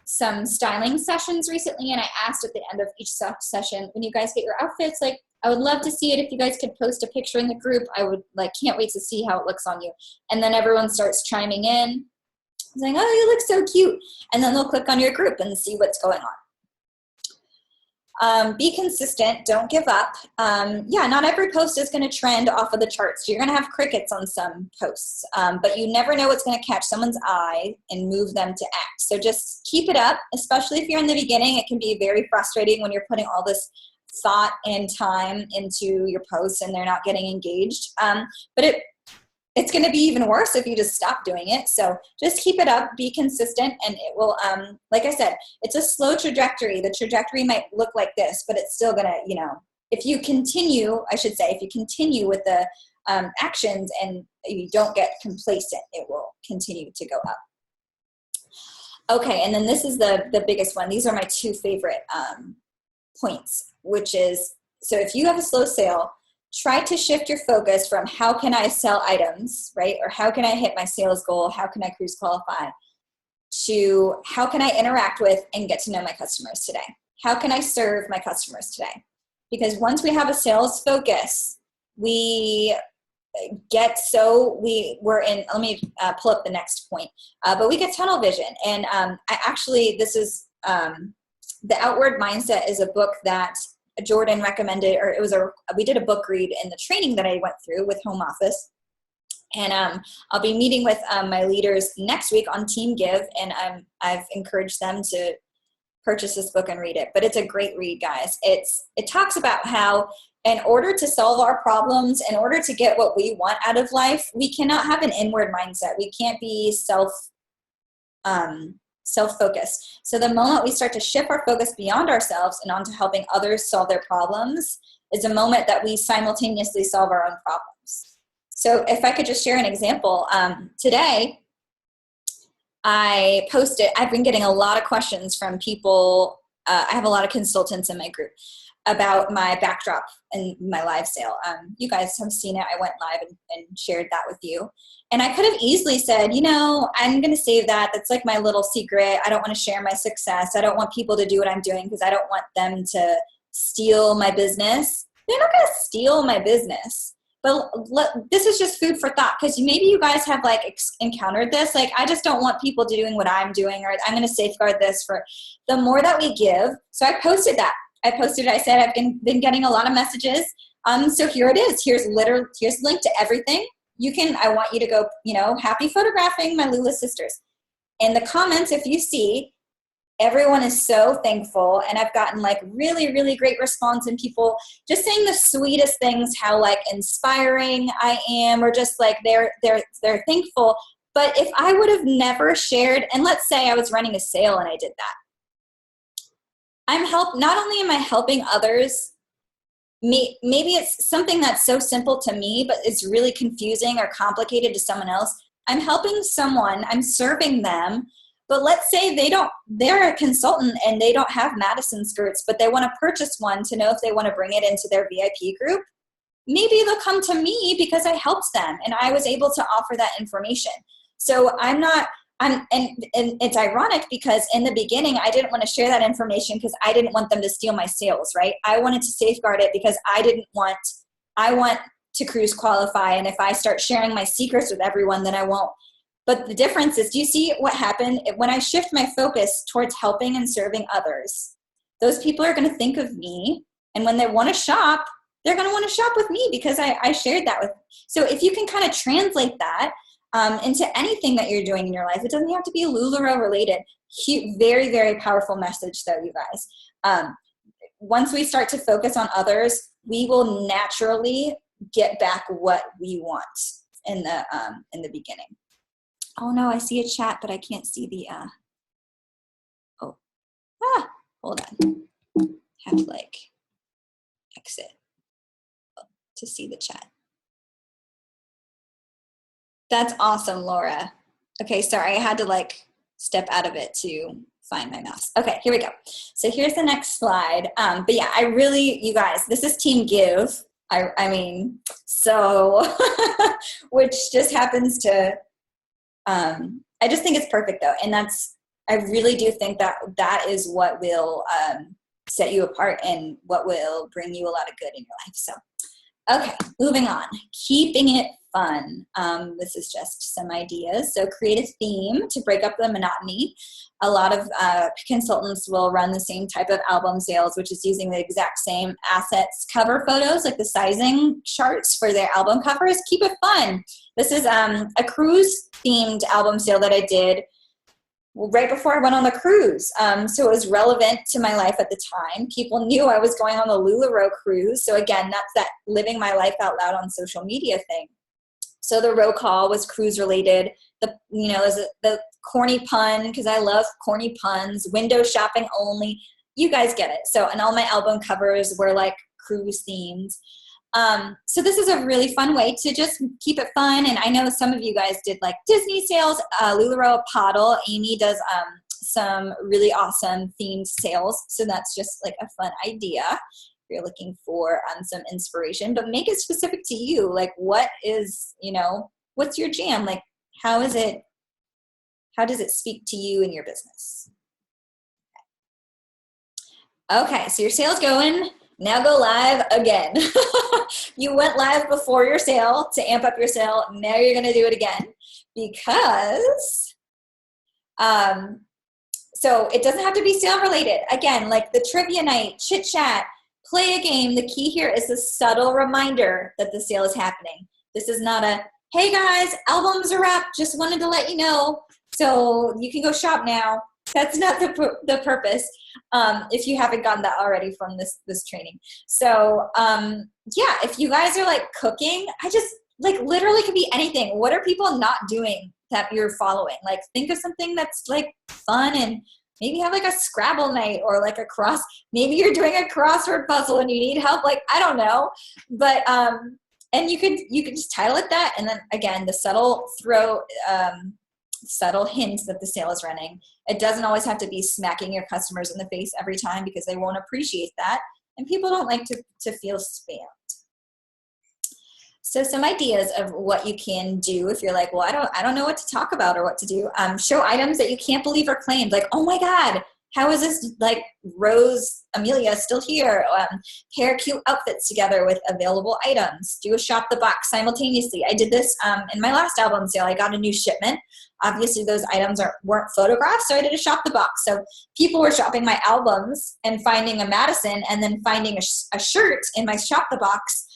some styling sessions recently, and I asked at the end of each session, when you guys get your outfits, like, I would love to see it if you guys could post a picture in the group. I would can't wait to see how it looks on you. And then everyone starts chiming in, saying, oh, you look so cute. And then they'll click on your group and see what's going on. Be consistent. Don't give up. Yeah, not every post is going to trend off of the charts. You're going to have crickets on some posts, but you never know what's going to catch someone's eye and move them to act. So just keep it up, especially if you're in the beginning. It can be very frustrating when you're putting all this thought and time into your posts and they're not getting engaged. But it's going to be even worse if you just stop doing it. So just keep it up, be consistent, and it will, like I said, it's a slow trajectory. The trajectory might look like this, but it's still going to, if you continue with the actions and you don't get complacent, it will continue to go up. Okay, and then this is the biggest one. These are my 2 favorite points, which is, so if you have a slow sale, try to shift your focus from how can I sell items, right? Or how can I hit my sales goal? How can I cruise qualify? To how can I interact with and get to know my customers today? How can I serve my customers today? Because once we have a sales focus, we get we're in, let me pull up the next point, but we get tunnel vision. And this is, The Outward Mindset is a book that Jordan recommended, or we did a book read in the training that I went through with Home Office. And I'll be meeting with my leaders next week on Team Give, and I've encouraged them to purchase this book and read it. But it's a great read, guys. It talks about how in order to solve our problems, in order to get what we want out of life, we cannot have an inward mindset. We can't be self-focused. So the moment we start to shift our focus beyond ourselves and onto helping others solve their problems is a moment that we simultaneously solve our own problems. So if I could just share an example, today I've been getting a lot of questions from people. I have a lot of consultants in my group. about my backdrop and my live sale. You guys have seen it. I went live and shared that with you. And I could have easily said, you know, I'm going to save that. That's like my little secret. I don't want to share my success. I don't want people to do what I'm doing because I don't want them to steal my business. They're not going to steal my business. But this is just food for thought, because maybe you guys have like encountered this. Like, I just don't want people doing what I'm doing, or I'm going to safeguard this for the more that we give. So I posted that. I said, I've been getting a lot of messages. So here it is. Here's the link to everything. I want you to go, you know, happy photographing my Lula sisters. In the comments, if you see, everyone is so thankful, and I've gotten like really, really great response, and people just saying the sweetest things, how like inspiring I am, or just like they're thankful. But if I would have never shared, and let's say I was running a sale and I did that, not only am I helping others, maybe it's something that's so simple to me, but it's really confusing or complicated to someone else. I'm helping someone, I'm serving them. But let's say they're a consultant and they don't have Madison skirts, but they want to purchase one to know if they want to bring it into their VIP group. Maybe they'll come to me because I helped them and I was able to offer that information. So and it's ironic because in the beginning, I didn't want to share that information because I didn't want them to steal my sales, right? I wanted to safeguard it because I want to cruise qualify. And if I start sharing my secrets with everyone, then I won't. But the difference is, do you see what happened? When I shift my focus towards helping and serving others, those people are going to think of me. And when they want to shop, they're going to want to shop with me because I shared that with. So if you can kind of translate that into anything that you're doing in your life, it doesn't have to be LuLaRoe related. Very, very powerful message though, you guys. Once we start to focus on others, we will naturally get back what we want in the beginning. Oh no, I see a chat, but I can't see the, hold on. Have to like exit to see the chat. That's awesome, Laura. Okay, sorry, I had to like step out of it to find my mouse. Okay, here we go. So here's the next slide. But yeah, you guys, this is Team Give. I mean, so, which just happens to, I just think it's perfect though. And I really do think that is what will set you apart and what will bring you a lot of good in your life. So, okay, moving on. Keeping it fun. This is just some ideas. So create a theme to break up the monotony. A lot of consultants will run the same type of album sales, which is using the exact same assets, cover photos, like the sizing charts for their album covers. Keep it fun. This is a cruise themed album sale that I did right before I went on the cruise. So it was relevant to my life at the time. People knew I was going on the LuLaRoe cruise. So again, that's that living my life out loud on social media thing. So the roll call was cruise related. The corny pun, because I love corny puns, window shopping only. You guys get it. So, and all my album covers were like cruise themed. So this is a really fun way to just keep it fun. And I know some of you guys did like Disney sales, LuLaRoe Paddle. Amy does some really awesome themed sales. So that's just like a fun idea if you're looking for some inspiration, but make it specific to you. Like what is, what's your jam? Like how does it speak to you and your business? Okay, so your sale's going. Now go live again. You went live before your sale to amp up your sale. Now you're going to do it again because, so it doesn't have to be sale related. Again, like the trivia night, chit chat, play a game. The key here is a subtle reminder that the sale is happening. This is not a, hey guys, albums are up. Just wanted to let you know. So you can go shop now. That's not the purpose. If you haven't gotten that already from this training. So yeah, if you guys are like cooking, I just like literally could be anything. What are people not doing that you're following? Like think of something that's like fun and maybe have like a Scrabble night or like maybe you're doing a crossword puzzle and you need help. Like, I don't know, but, and you could just title it that. And then again, the subtle hint that the sale is running. It doesn't always have to be smacking your customers in the face every time because they won't appreciate that. and people don't like to feel spammed. So some ideas of what you can do if you're like, well, I don't know what to talk about or what to do. Show items that you can't believe are claimed. Like, oh my God, how is this like Rose Amelia still here? Pair cute outfits together with available items. Do a shop the box simultaneously. I did this in my last album sale. I got a new shipment. Obviously those items weren't photographed, so I did a shop the box. So people were shopping my albums and finding a Madison and then finding a shirt in my shop the box,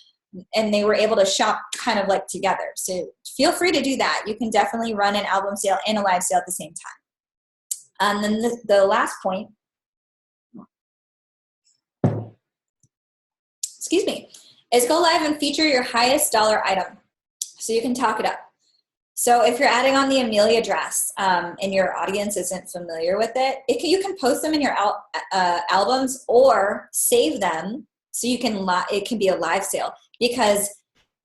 and they were able to shop kind of like together. So feel free to do that. You can definitely run an album sale and a live sale at the same time. And then the last point, excuse me, is go live and feature your highest dollar item so you can talk it up. So if you're adding on the Amelia dress and your audience isn't familiar with it, you can post them in your albums or save them so you can it can be a live sale, because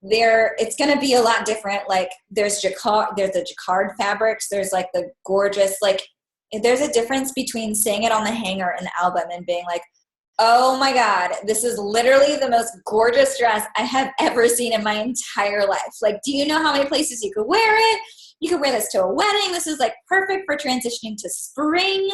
it's going to be a lot different. Like there's the jacquard fabrics, there's like the gorgeous, like there's a difference between saying it on the hanger in the album and being like, oh my God, this is literally the most gorgeous dress I have ever seen in my entire life. Like, do you know how many places you could wear it? You could wear this to a wedding. This is like perfect for transitioning to spring.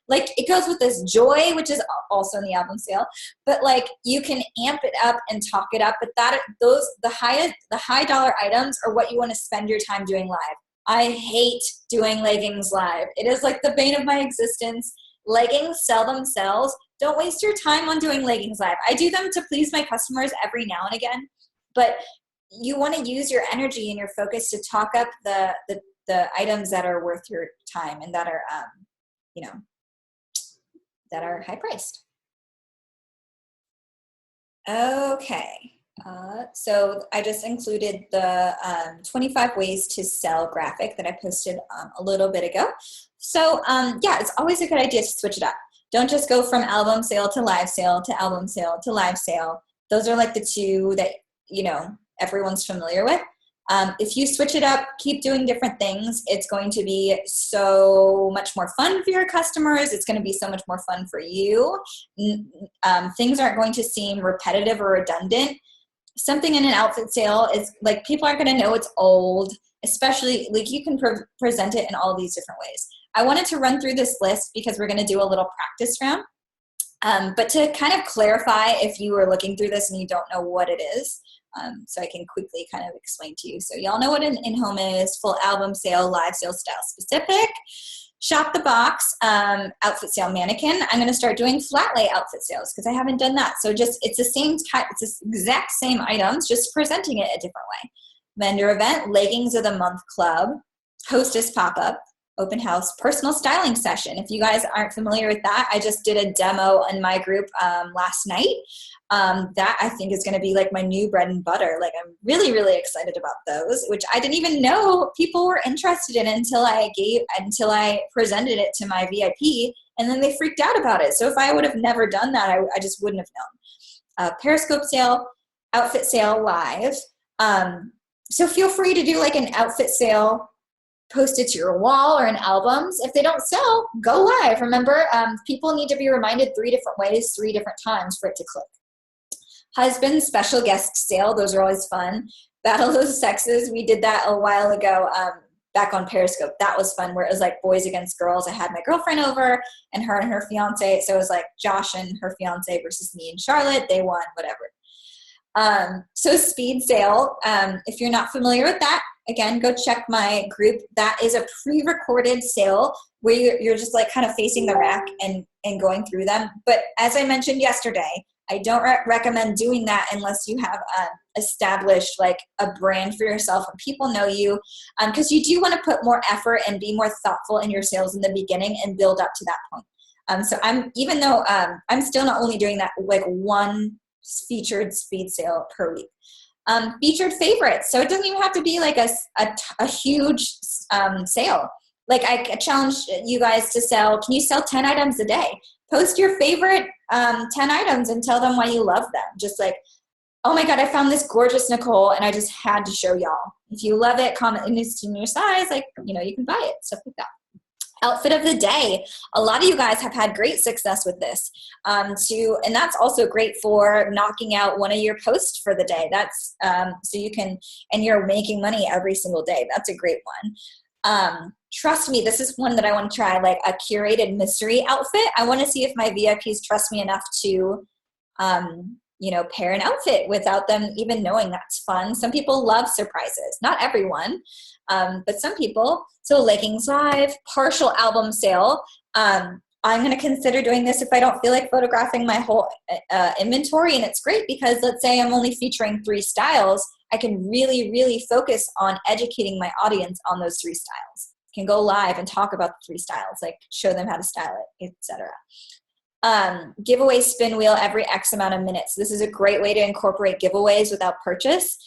Like it goes with this joy, which is also in the album sale, but like you can amp it up and talk it up. But the high dollar items are what you want to spend your time doing live. I hate doing leggings live. It is like the bane of my existence. Leggings sell themselves. Don't waste your time on doing leggings live. I do them to please my customers every now and again, but you want to use your energy and your focus to talk up the items that are worth your time and that are, that are high priced. Okay. So I just included the 25 ways to sell graphic that I posted a little bit ago. So yeah, it's always a good idea to switch it up. Don't just go from album sale to live sale to album sale to live sale. Those are like the two that, everyone's familiar with. If you switch it up, keep doing different things, it's going to be so much more fun for your customers. It's going to be so much more fun for you. Things aren't going to seem repetitive or redundant. Something in an outfit sale is like, people aren't going to know it's old, especially like you can present it in all these different ways. I wanted to run through this list because we're going to do a little practice round. But to kind of clarify, if you were looking through this and you don't know what it is, so I can quickly kind of explain to you. So y'all know what an in-home is: full album sale, live sale, style specific, shop the box, outfit sale, mannequin. I'm going to start doing flat lay outfit sales because I haven't done that. So it's the same type, it's the exact same items, just presenting it a different way. Vendor event, leggings of the month club, hostess pop-up, open house, personal styling session. If you guys aren't familiar with that, I just did a demo in my group last night. That I think is going to be like my new bread and butter. Like I'm really, really excited about those, which I didn't even know people were interested in until I presented it to my VIP, and then they freaked out about it. So if I would have never done that, I just wouldn't have known. Periscope sale, outfit sale live. So feel free to do like an outfit sale, post it to your wall or in albums. If they don't sell, go live. Remember, people need to be reminded 3 different ways, 3 different times for it to click. Husband special guest sale, those are always fun. Battle of the Sexes, we did that a while ago back on Periscope. That was fun, where it was like boys against girls. I had my girlfriend over and her fiance, so it was like Josh and her fiance versus me and Charlotte. They won, whatever. So speed sale, if you're not familiar with that, again, go check my group. That is a pre-recorded sale where you're just like kind of facing the rack and going through them. But as I mentioned yesterday, I don't recommend doing that unless you have established like a brand for yourself and people know you, because you do want to put more effort and be more thoughtful in your sales in the beginning and build up to that point. So I'm still not only doing that like one featured speed sale per week. Featured favorites. So it doesn't even have to be like a huge sale. Like I challenge you guys to sell, can you sell 10 items a day? Post your favorite 10 items and tell them why you love them. Just like, oh my God, I found this gorgeous Nicole and I just had to show y'all. If you love it, comment, and it's in your size, like, you can buy it, stuff like that. Outfit of the day. A lot of you guys have had great success with this. And that's also great for knocking out one of your posts for the day. That's so you can, and you're making money every single day. That's a great one. Trust me, this is one that I want to try, like a curated mystery outfit. I want to see if my VIPs trust me enough to, pair an outfit without them even knowing. That's fun. Some people love surprises. Not everyone, but some people. So leggings live, partial album sale. I'm going to consider doing this if I don't feel like photographing my whole inventory. And it's great because let's say I'm only featuring 3 styles. I can really, really focus on educating my audience on those 3 styles. I can go live and talk about the 3 styles, like show them how to style it, etc. Giveaway spin wheel every X amount of minutes. This is a great way to incorporate giveaways without purchase,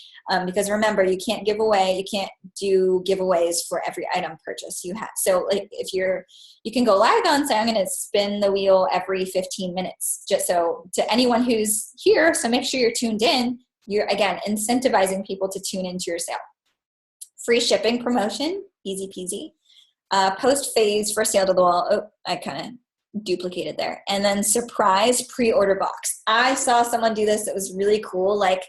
because remember, you can't do giveaways for every item purchase you have. So like you can go live on, say I'm going to spin the wheel every 15 minutes, just so to anyone who's here. So make sure you're tuned in. You're again incentivizing people to tune into your sale. Free shipping promotion, easy peasy. Post phase for sale to the wall. Oh, I kind of duplicated there. And then surprise pre-order box. I saw someone do this that was really cool. Like,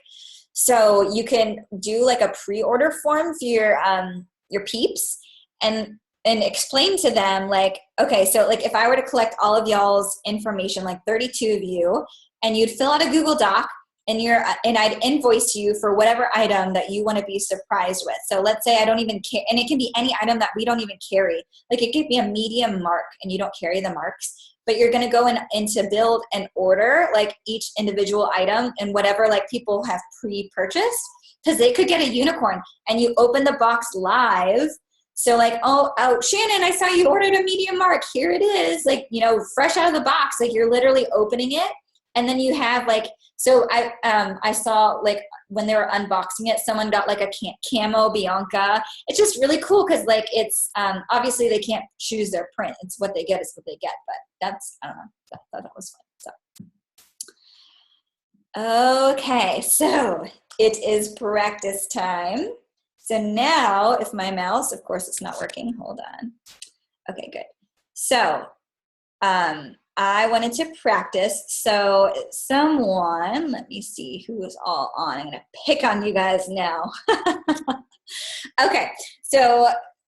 so you can do like a pre-order form for your peeps and explain to them like, okay, so like if I were to collect all of y'all's information, like 32 of you, and you'd fill out a Google Doc and I'd invoice you for whatever item that you want to be surprised with. So let's say I don't even care, and it can be any item that we don't even carry. Like it could be a medium mark and you don't carry the marks, but you're going to go in to build and order like each individual item and whatever like people have pre-purchased, because they could get a unicorn, and you open the box live. So like, oh, Shannon, I saw you ordered a medium mark. Here it is, like, fresh out of the box. Like you're literally opening it. And then you have like, so I saw like when they were unboxing it, someone got like a camo Bianca. It's just really cool because like it's obviously they can't choose their print. It's what they get is what they get. But that's, I don't know, I thought that was fun. So, okay, so it is practice time. So now if my mouse, of course it's not working. Hold on. Okay, good. So I wanted to practice. So someone, let me see who is all on. I'm going to pick on you guys now. Okay. So